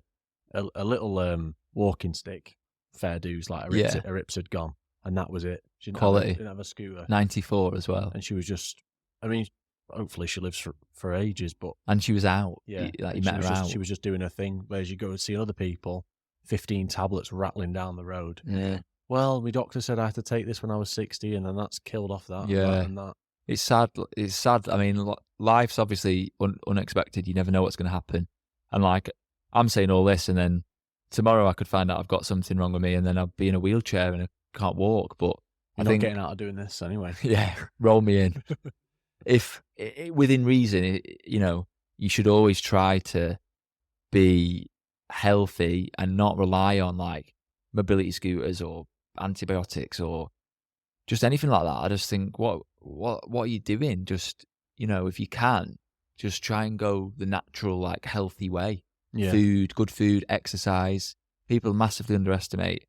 little walking stick, fair dues, like her hips had gone, and that was it. She didn't have a scooter. 94 as well. And she was just, I mean, hopefully she lives for ages, but... And she was out. Yeah. You met her out. She was just doing her thing, whereas you go and see other people, 15 tablets rattling down the road. Yeah. Well, my doctor said I had to take this when I was 60, and then that's killed off that and that and that. It's sad. It's sad. I mean, life's obviously unexpected. You never know what's going to happen. And like, I'm saying all this, and then tomorrow I could find out I've got something wrong with me, and then I'll be in a wheelchair and I can't walk. But You're not getting out of doing this anyway. Yeah, roll me in. If within reason, you know, you should always try to be healthy and not rely on like mobility scooters or antibiotics or just anything like that. I just think, what are you doing? Just, you know, if you can, just try and go the natural, like healthy way. Yeah. Good food, exercise. People massively underestimate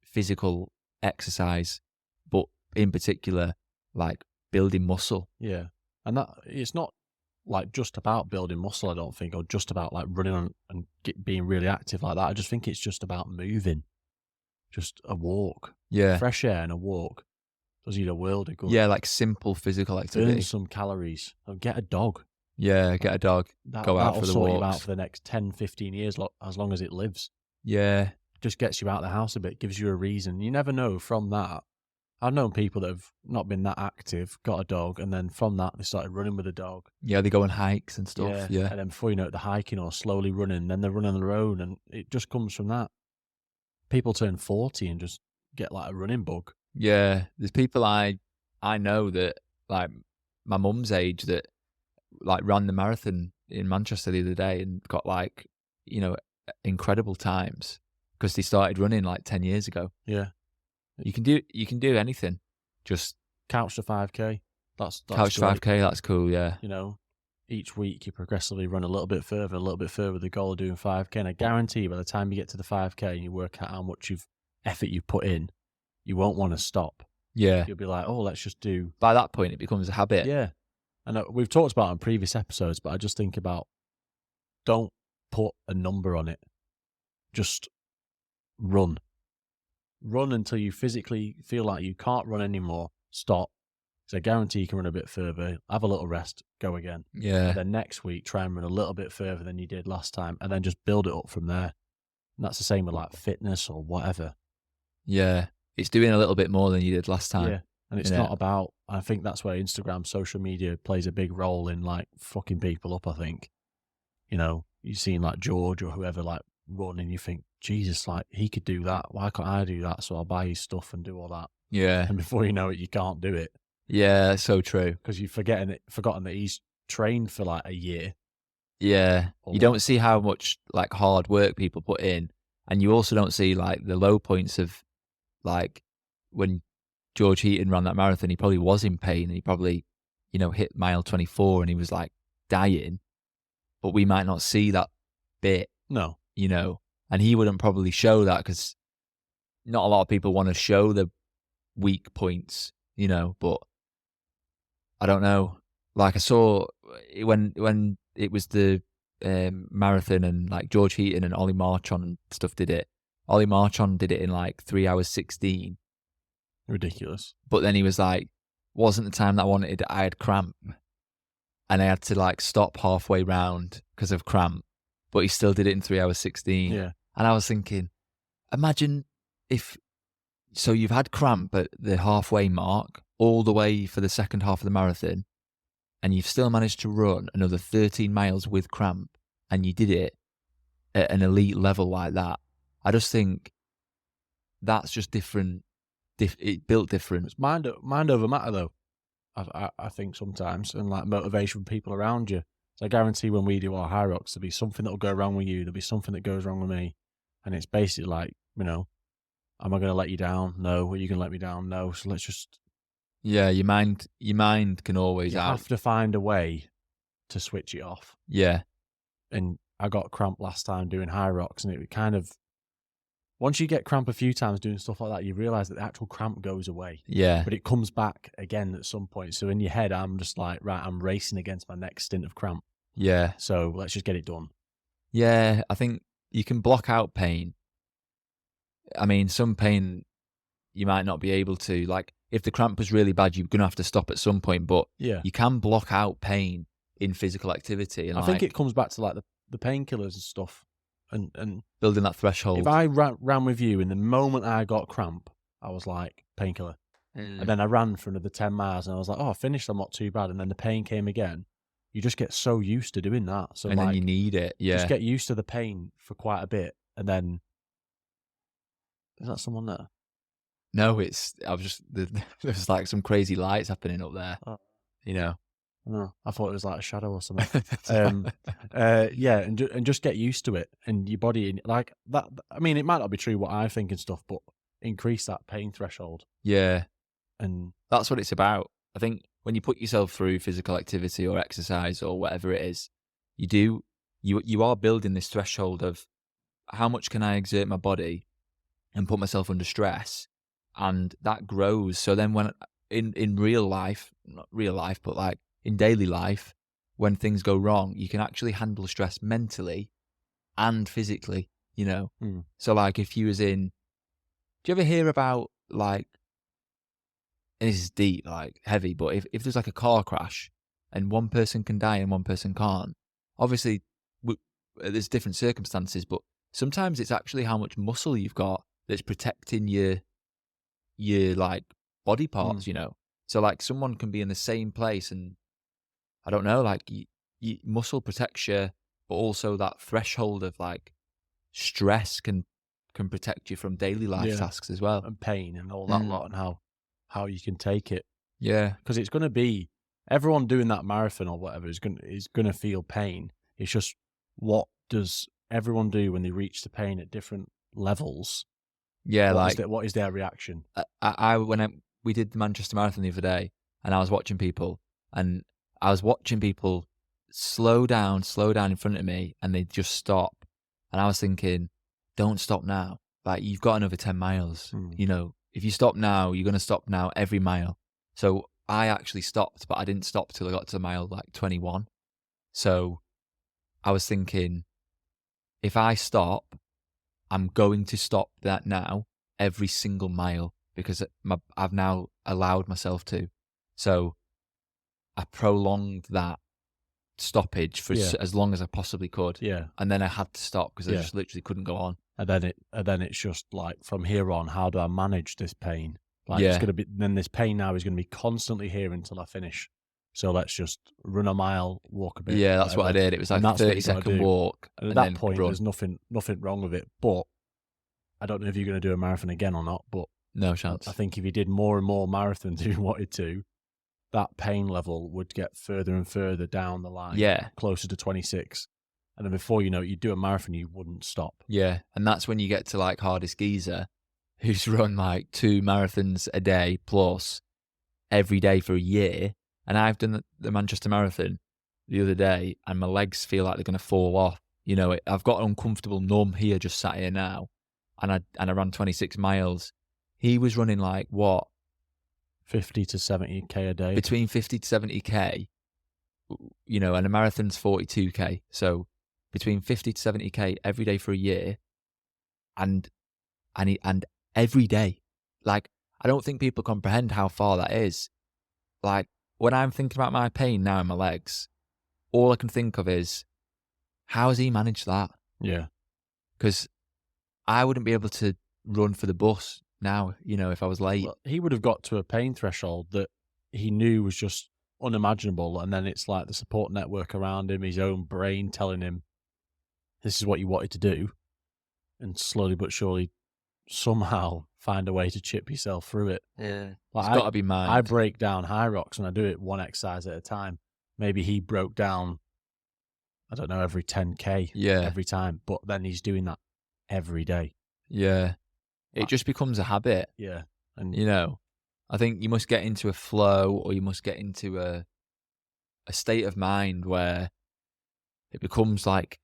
physical exercise, but in particular, like building muscle. Yeah. And that it's not like just about building muscle, I don't think, or just about like running on and being really active like that. I just think it's just about moving. Just a walk. Yeah. Fresh air and a walk does you the world of good. Yeah, like simple physical activity. Burn some calories. Or get a dog. Yeah, get a dog. Go out for the sort walks. You out for the next 10, 15 years, as long as it lives. Yeah. Just gets you out of the house a bit, gives you a reason. You never know from that. I've known people that have not been that active, got a dog, and then from that they started running with a dog. Yeah, they go on hikes and stuff. Yeah. And then before you know it, they're hiking or slowly running, then they're running on their own, and it just comes from that. People turn 40 and just get like a running bug. Yeah. There's people I know that, like my mum's age, that like ran the marathon in Manchester the other day and got like, you know, incredible times because they started running like 10 years ago. Yeah. You can do anything. Just couch to 5K. That's couch to 5K. That's cool. Yeah. You know, each week you progressively run a little bit further with the goal of doing 5K. And I guarantee by the time you get to the 5K and you work out how much effort you put in, you won't want to stop. Yeah. You'll be like, oh, let's just do. By that point, it becomes a habit. Yeah. And we've talked about it in previous episodes, but I just think about, don't put a number on it. Just run. Run until you physically feel like you can't run anymore. Stop. So I guarantee you can run a bit further, have a little rest, go again. Yeah. And then next week, try and run a little bit further than you did last time, and then just build it up from there. And that's the same with like fitness or whatever. Yeah. It's doing a little bit more than you did last time. Yeah. And it's not about, I think that's where Instagram, social media plays a big role in like fucking people up, I think. You know, you've seen like George or whoever like run and you think, Jesus, like he could do that. Why can't I do that? So I'll buy his stuff and do all that. Yeah. And before you know it, you can't do it. Yeah, so true. Because you've forgotten that he's trained for like a year. Yeah. You don't see how much like hard work people put in. And you also don't see like the low points of like when George Heaton ran that marathon, he probably was in pain and he probably, you know, hit mile 24 and he was like dying. But we might not see that bit. No. You know, and he wouldn't probably show that because not a lot of people want to show the weak points, you know, but I don't know. Like I saw when it was the marathon and like George Heaton and Ollie Marchon and stuff did it. Ollie Marchon did it in like 3 hours 16. Ridiculous. But then he was like, wasn't the time that I wanted. I had cramp and I had to like stop halfway round because of cramp. But he still did it in 3 hours 16. Yeah. And I was thinking, imagine so you've had cramp at the halfway mark all the way for the second half of the marathon, and you've still managed to run another 13 miles with cramp, and you did it at an elite level like that. I just think that's just different. It built different. It's mind over matter, though. I think sometimes, and like motivation from people around you. So I guarantee when we do our high rocks, there'll be something that'll go wrong with you. There'll be something that goes wrong with me. And it's basically like, you know, am I going to let you down? No. Are you going to let me down? No. So let's just... Yeah, your mind can always... You have to find a way to switch it off. Yeah. And I got cramp last time doing high rocks, and it kind of... Once you get cramp a few times doing stuff like that, you realise that the actual cramp goes away. Yeah. But it comes back again at some point. So in your head, I'm just like, right, I'm racing against my next stint of cramp. Yeah. So let's just get it done. Yeah, I think you can block out pain. I mean, some pain you might not be able to. Like, if the cramp was really bad, you're gonna have to stop at some point. But Yeah. you can block out pain in physical activity, and I think it like comes back to like the painkillers and stuff. And building that if threshold. I ran with you, and the moment I got cramp, I was like, painkiller. And then I ran for another 10 miles and I was like, oh, I finished, I'm not too bad. And then the pain came again. You just get so used to doing that. So, And then you like, need it. just Yeah. get used to the pain for quite a bit. And then, is that someone there? No, there's like some crazy lights happening up there. Oh. You know. No, I thought it was like a shadow or something. Yeah, and just get used to it, and your body like that. I mean, it might not be true what I think and stuff, but increase that pain threshold. Yeah. And That's what it's about. I think when you put yourself through physical activity or exercise or whatever it is, you are building this threshold of how much can I exert my body and put myself under stress, and that grows. So then when in real life, not real life, but like in daily life, when things go wrong, you can actually handle stress mentally and physically, you know. So like if you was in, do you ever hear about like, and this is deep, like heavy, but if there's like a car crash and one person can die and one person can't, obviously there's different circumstances, but sometimes it's actually how much muscle you've got that's protecting your like body parts, you know. So like someone can be in the same place and I don't know, like muscle protects you, but also that threshold of like stress can protect you from daily life tasks as well, and pain and all that lot, and how you can take it. Yeah, because it's going to be everyone doing that marathon or whatever is going to feel pain. It's just what does everyone do when they reach the pain at different levels? Yeah, what is their reaction? We did the Manchester Marathon the other day, and I was watching people, and I was watching people slow down in front of me, and they just stop, and I was thinking, don't stop now. Like you've got another 10 miles. You know, if you stop now, you're going to stop now every mile. So I actually stopped, but I didn't stop till I got to mile like 21. So I was thinking, if I stop, I'm going to stop that now every single mile because I've now allowed myself to. So I prolonged that stoppage for as long as I possibly could. Yeah. And then I had to stop because I just literally couldn't go on. And then it's just like, from here on, how do I manage this pain? Like Yeah. it's gonna be, then this pain now is gonna be constantly here until I finish. So let's just run a mile, walk a bit. Yeah, that's what I did. It was like a 30-second walk. And at that point, there's nothing wrong with it. But I don't know if you're going to do a marathon again or not. But no chance. I think if you did more and more marathons if you wanted to, that pain level would get further and further down the line. Yeah. Closer to 26. And then before you know it, you'd do a marathon, you wouldn't stop. Yeah. And that's when you get to like Hardest Geezer, who's run like 2 marathons a day plus every day for a year. And I've done the Manchester Marathon the other day, and my legs feel like they're going to fall off. You know, I've got an uncomfortable numb here, just sat here now, and I ran 26 miles. He was running like what? 50 to 70k a day. Between 50 to 70k, you know, and a marathon's 42k. So between 50 to 70k every day for a year, and every day. Like, I don't think people comprehend how far that is. Like, when I'm thinking about my pain now in my legs, all I can think of is, how has he managed that? Yeah. Because I wouldn't be able to run for the bus now, you know, if I was late. Well, he would have got to a pain threshold that he knew was just unimaginable. And then it's like the support network around him, his own brain telling him, this is what you wanted to do. And slowly but surely, somehow find a way to chip yourself through it. Yeah. Like It's got to be mind. I break down high rocks and I do it one exercise at a time. Maybe he broke down, I don't know, every 10k every time, but then he's doing that every day. Yeah. It just becomes a habit. Yeah. And you know, I think you must get into a flow, or you must get into a state of mind where it becomes like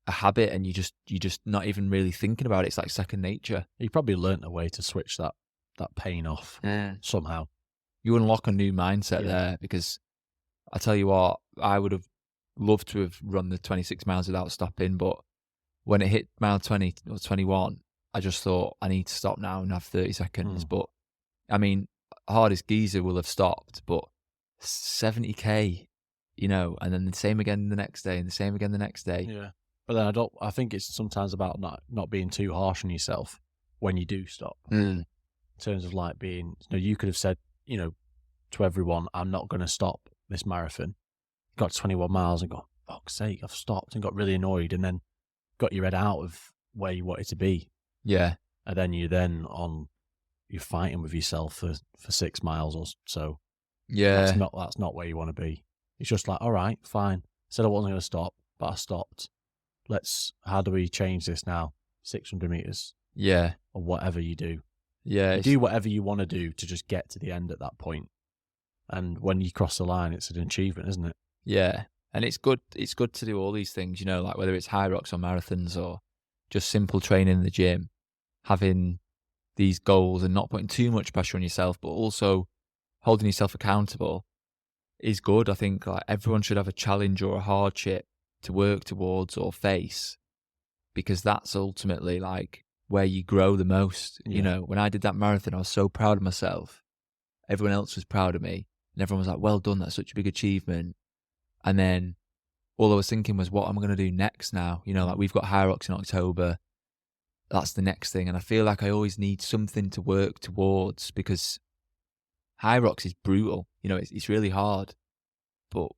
a habit, and you just not even really thinking about it. It's like second nature. he probably learnt a way to switch that pain off somehow. You unlock a new mindset there, because I tell you what, I would have love to have run the 26 miles without stopping, but when it hit mile 20 or 21, I just thought I need to stop now and have 30 seconds. But I mean, hardest geezer will have stopped, but 70k, you know, and then the same again the next day and the same again the next day. Yeah. But then I think it's sometimes about not being too harsh on yourself when you do stop. In terms of like being, you could have said, to everyone, I'm not going to stop this marathon. Got to 21 miles and got, fuck's sake, I've stopped, and got really annoyed, and then got your head out of where you wanted to be. Yeah. And then you're fighting with yourself for 6 miles or so. Yeah. That's not where you want to be. It's just like, all right, fine. Said I wasn't going to stop, but I stopped. How do we change this now? 600 meters. Yeah. Or whatever you do. Yeah. You do whatever you want to do to just get to the end at that point. And when you cross the line, it's an achievement, isn't it? Yeah. And it's good to do all these things, like whether it's high rocks or marathons or just simple training in the gym, having these goals and not putting too much pressure on yourself, but also holding yourself accountable is good. I think like everyone should have a challenge or a hardship to work towards or face, because that's ultimately like where you grow the most. Yeah. When I did that marathon, I was so proud of myself. Everyone else was proud of me. And everyone was like, well done, that's such a big achievement. And then all I was thinking was, what am I going to do next now? Like we've got High Rocks in October. That's the next thing. And I feel like I always need something to work towards, because High Rocks is brutal. It's really hard. But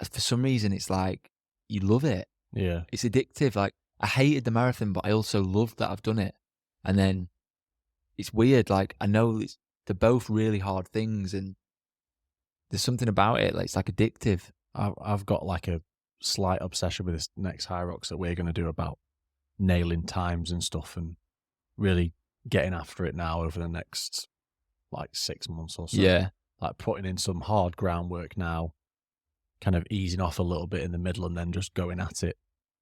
for some reason, it's like, you love it. Yeah. It's addictive. Like, I hated the marathon, but I also loved that I've done it. And then it's weird. Like, I know they're both really hard things, and there's something about it. Like, it's like addictive. I've got like a slight obsession with this next High Rocks that we're going to do about nailing times and stuff, and really getting after it now over the next like 6 months or so. Yeah. Like putting in some hard groundwork now, kind of easing off a little bit in the middle, and then just going at it.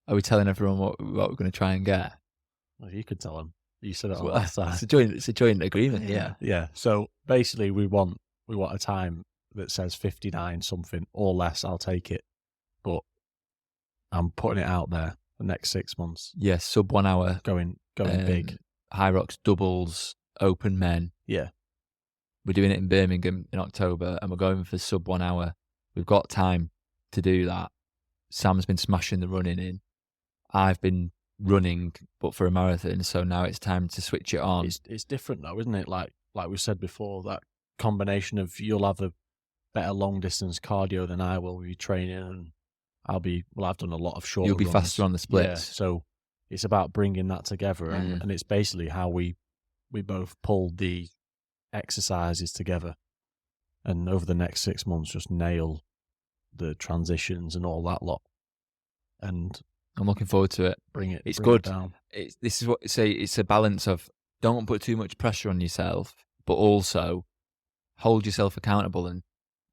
Are we telling everyone what we're going to try and get? Well, you could tell them. You said it last time. It's a joint agreement. Yeah. Yeah. So basically, we want a time that says 59 something or less. I'll take it, but I'm putting it out there the next 6 months. Yeah, sub 1 hour. Going big. High Rocks doubles, open men. Yeah. We're doing it in Birmingham in October, and we're going for sub 1 hour. We've got time to do that. Sam's been smashing the running in. I've been running, but for a marathon, so now it's time to switch it on. It's different though, isn't it? Like we said before, that combination of you'll have a better long distance cardio than I will with your training, and I've done a lot of short. You'll be runs. faster on the splits. Yeah, so it's about bringing that together, and it's basically how we both pulled the exercises together, and over the next 6 months just nail the transitions and all that lot. And I'm looking forward to it. It's good. Down. This is what it's a balance of don't put too much pressure on yourself, but also hold yourself accountable and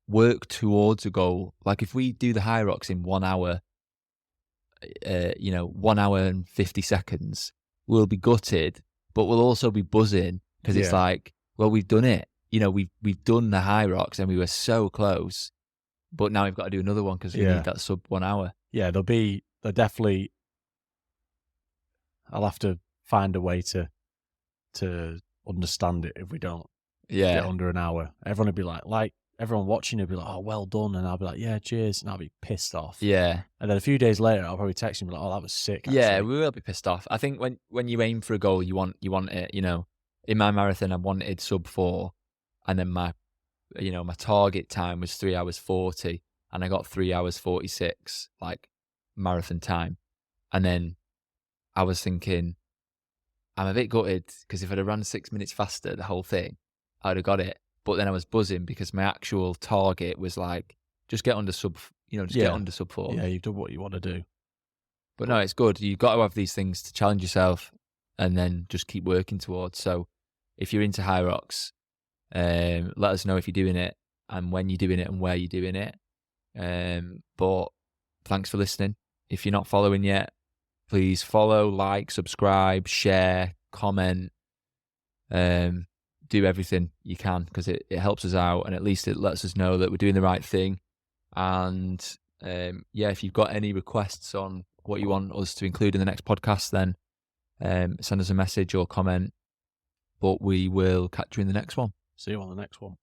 work towards a goal. Like if we do the High Rocks in 1 hour, 1 hour and 50 seconds, we'll be gutted, but we'll also be buzzing because it's like, well, we've done it. We've done the High Rocks and we were so close, but now we've got to do another one because we need that sub 1 hour. Yeah, they're definitely. I'll have to find a way to understand it if we don't get under an hour. Everyone will be like everyone watching will be like, oh, well done, and I'll be like, yeah, cheers, and I'll be pissed off. Yeah. And then a few days later, I'll probably text you and be like, oh, that was sick. Actually. Yeah, we will be pissed off. I think when you aim for a goal, you want it. In my marathon, I wanted sub 4, and then my target time was 3 hours 40, and I got 3 hours 46, like marathon time. And then I was thinking, I'm a bit gutted because if I'd have run 6 minutes faster, the whole thing, I'd have got it. But then I was buzzing because my actual target was like, just get under sub, get under sub 4. Yeah, you've done what you want to do. But no, it's good. You've got to have these things to challenge yourself and then just keep working towards. So if you're into High Rocks, let us know if you're doing it and when you're doing it and where you're doing it. But thanks for listening. If you're not following yet, please follow, like, subscribe, share, comment. Do everything you can because it helps us out, and at least it lets us know that we're doing the right thing. And Yeah, if you've got any requests on what you want us to include in the next podcast, then send us a message or comment. But we will catch you in the next one. See you on the next one.